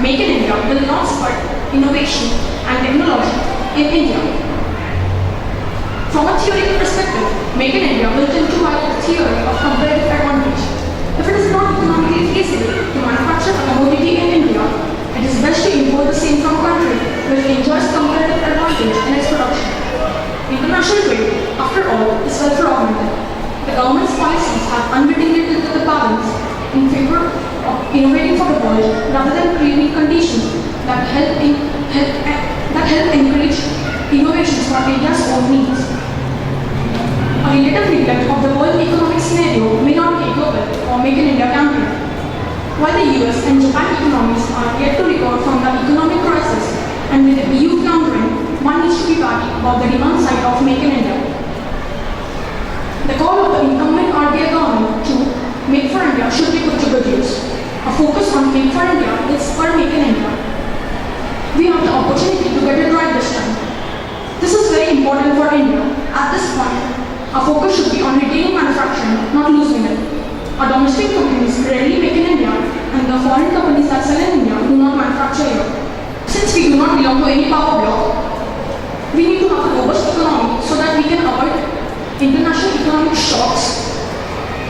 Make in India will not spur innovation and technology in India. From a theoretical perspective, Make in India will tend to violate the theory of comparative advantage. If it is not economically feasible to manufacture a commodity in India, it is best to import the same from a country which enjoys comparative advantage in its production. International trade, after all, is self-regulated. The government's policies have unwittingly tilted the balance in favor of innovating for the world rather than creating conditions that help encourage innovations for India's own needs. A relative neglect of the world economic scenario may not be global or Make in India campaign. While the US and Japan economies are yet to recover from the economic crisis, and with the EU countering, one needs to be wary about the demand side of Make in India. The call of the incumbent RBI government to Make for India should be put to good use. A focus on Make for India will spur Make in India. We have the opportunity to get it right this time. This is very important for India. At this point, our focus should be on retaining manufacturing, not losing it. Our domestic companies rarely make in India, and the foreign companies that sell in India do not manufacture here. Since we do not belong to any power bloc, we need to have a robust economy so that we can avoid international economic shocks,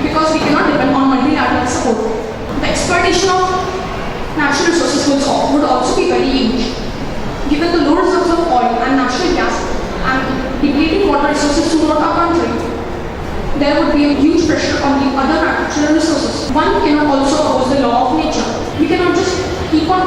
because we cannot depend on multilateral support. The exploitation of natural resources would also be very huge. Given the low reserves of oil and natural gas and depleting water resources throughout our country, there would be a huge pressure on the other natural resources. One cannot also oppose the law of nature. We cannot just keep on